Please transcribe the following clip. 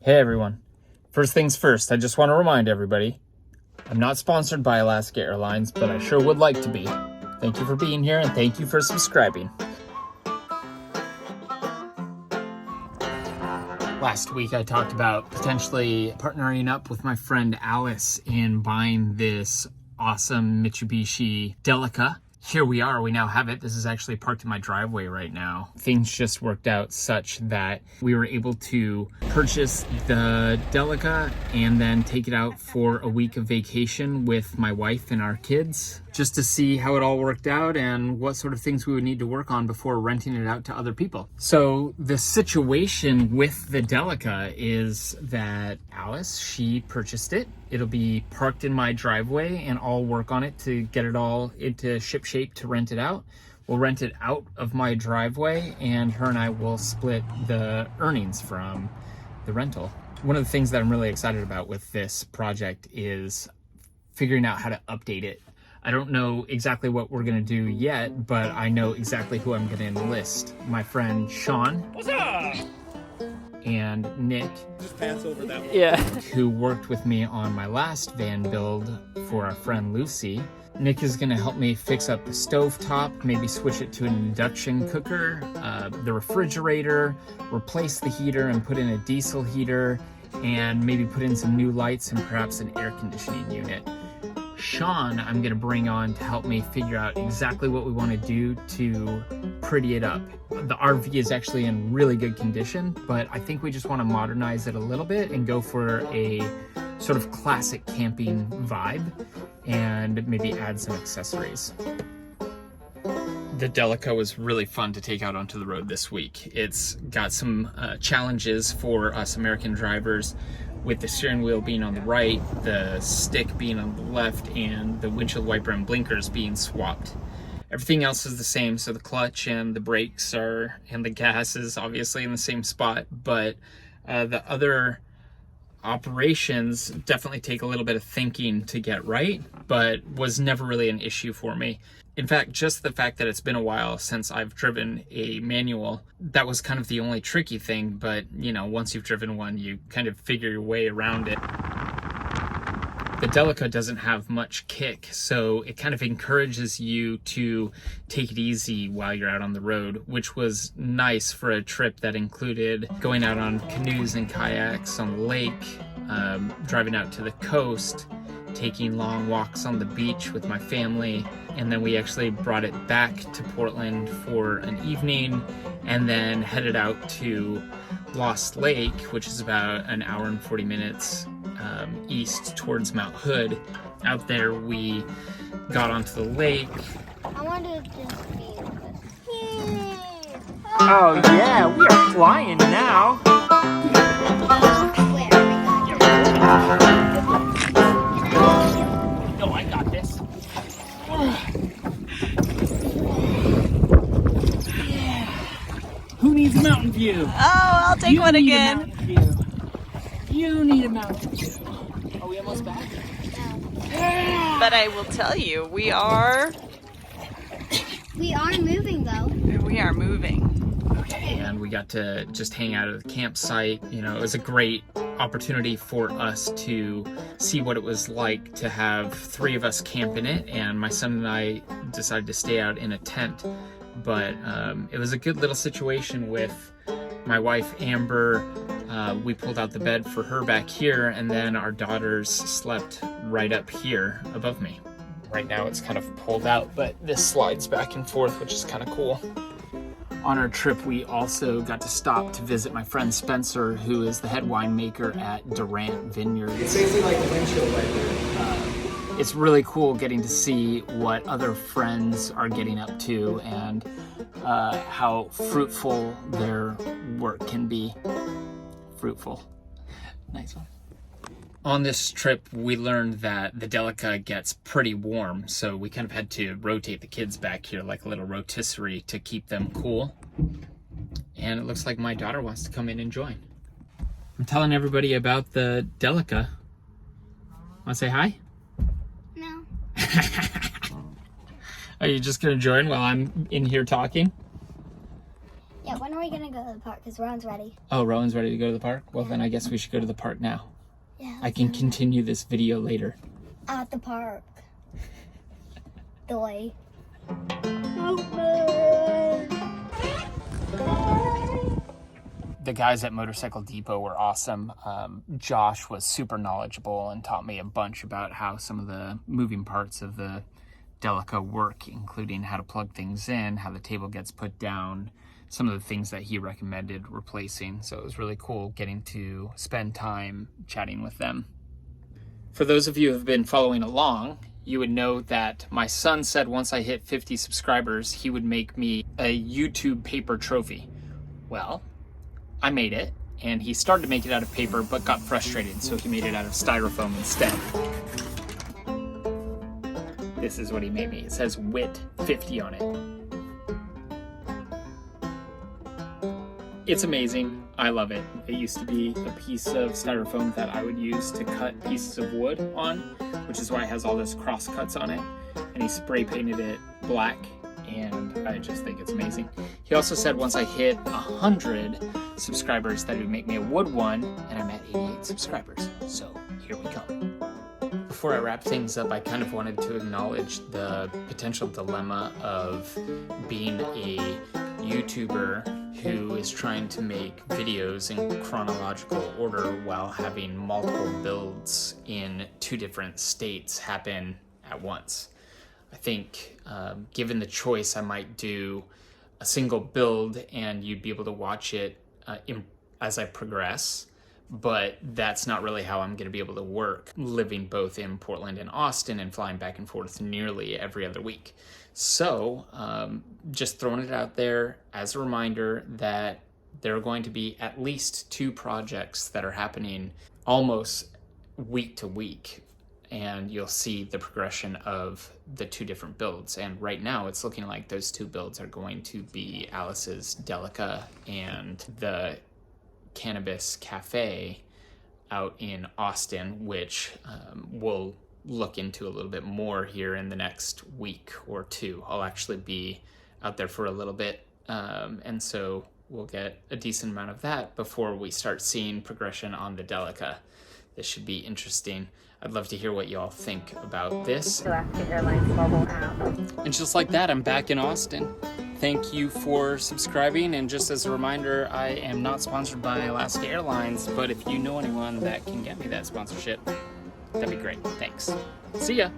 Hey everyone. First things first, I just want to remind everybody, I'm not sponsored by Alaska Airlines, but I sure would like to be. Thank you for being here and thank you for subscribing. Last week I talked about potentially partnering up with my friend Alice in buying this awesome Mitsubishi Delica. Here we are, we now have it. This is actually parked in my driveway right now. Things just worked out such that we were able to purchase the Delica and then take it out for a week of vacation with my wife and our kids, just to see how it all worked out and what sort of things we would need to work on before renting it out to other people. So the situation with the Delica is that Alice, she purchased it. It'll be parked in my driveway and I'll work on it to get it all into ship shape to rent it out. We'll rent it out of my driveway and her and I will split the earnings from the rental. One of the things that I'm really excited about with this project is figuring out how to update it. I don't know exactly what we're gonna do yet, but I know exactly who I'm gonna enlist. My friend Sean. What's up? And Nick, just pass over that one. Yeah, who worked with me on my last van build for our friend Lucy. Nick is gonna help me fix up the stovetop, maybe switch it to an induction cooker, the refrigerator, replace the heater and put in a diesel heater, and maybe put in some new lights and perhaps an air conditioning unit. Sean, I'm gonna bring on to help me figure out exactly what we wanna do to pretty it up. The RV is actually in really good condition, but I think we just wanna modernize it a little bit and go for a sort of classic camping vibe and maybe add some accessories. The Delica was really fun to take out onto the road this week. It's got some challenges for us American drivers, with the steering wheel being on the right, the stick being on the left, and the windshield wiper and blinkers being swapped. Everything else is the same, so the clutch and the brakes are, and the gas is obviously in the same spot, but the other operations definitely take a little bit of thinking to get right, but was never really an issue for me. In fact, just the fact that it's been a while since I've driven a manual, that was kind of the only tricky thing, but you know, once you've driven one, you kind of figure your way around it. The Delica doesn't have much kick, so it kind of encourages you to take it easy while you're out on the road, which was nice for a trip that included going out on canoes and kayaks on the lake, driving out to the coast, taking long walks on the beach with my family, and then we actually brought it back to Portland for an evening and then headed out to Lost Lake, which is about an hour and 40 minutes east towards Mount Hood. Out there we got onto the lake. I wanted to just be Oh yeah, we are flying now. No, I got this. Who needs a mountain view? Oh, I'll take one again. You need a mountain view. Are we almost back? But I will tell you, we are moving though. We are moving. And we got to just hang out at the campsite. You know, it was a great opportunity for us to see what it was like to have 3 of us camp in it, and my son and I decided to stay out in a tent. But it was a good little situation with my wife Amber. We pulled out the bed for her back here, and then our daughters slept right up here above me. Right now it's kind of pulled out, but this slides back and forth, which is kind of cool. On our trip, we also got to stop to visit my friend Spencer, who is the head winemaker at Durant Vineyards. It's basically like the windshield wiper. It's really cool getting to see what other friends are getting up to and how fruitful their work can be. Fruitful. Nice one. On this trip, we learned that the Delica gets pretty warm, so we kind of had to rotate the kids back here like a little rotisserie to keep them cool. And it looks like my daughter wants to come in and join. I'm telling everybody about the Delica. Want to say hi? No. Are you just gonna join while I'm in here talking? Yeah, when are we gonna go go to the park because Ron's ready. Oh, Rowan's ready to go to the park? Well, then I guess we should go to the park now. Yeah. I can continue this video later. At the park. Doy. The guys at Motorcycle Depot were awesome. Josh was super knowledgeable and taught me a bunch about how some of the moving parts of the Delica work, including how to plug things in, how the table gets put down, some of the things that he recommended replacing. So it was really cool getting to spend time chatting with them. For those of you who have been following along, you would know that my son said once I hit 50 subscribers, he would make me a YouTube paper trophy. Well, I made it, and he started to make it out of paper, but got frustrated, so he made it out of styrofoam instead. This is what he made me. It says WIT 50 on it. It's amazing. I love it. It used to be a piece of styrofoam that I would use to cut pieces of wood on, which is why it has all this cross cuts on it. And he spray painted it black, and I just think it's amazing. He also said once I hit 100 subscribers that it would make me a wood one, and I'm at 88 subscribers. So here we go. Before I wrap things up, I kind of wanted to acknowledge the potential dilemma of being a YouTuber who is trying to make videos in chronological order while having multiple builds in 2 different states happen at once. I think given the choice, I might do a single build and you'd be able to watch it as I progress. But that's not really how I'm going to be able to work, living both in Portland and Austin and flying back and forth nearly every other week. So just throwing it out there as a reminder that there are going to be at least 2 projects that are happening almost week to week. And you'll see the progression of the 2 different builds. And right now it's looking like those 2 builds are going to be Alice's Delica and the Cannabis Cafe out in Austin, which we'll look into a little bit more here in the next week or 2. I'll actually be out there for a little bit, and so we'll get a decent amount of that before we start seeing progression on the Delica. This should be interesting. I'd love to hear what y'all think about this. Alaska Airlines mobile app. And just like that, I'm back in Austin. Thank you for subscribing, and just as a reminder, I am not sponsored by Alaska Airlines, but if you know anyone that can get me that sponsorship, that'd be great. Thanks. See ya.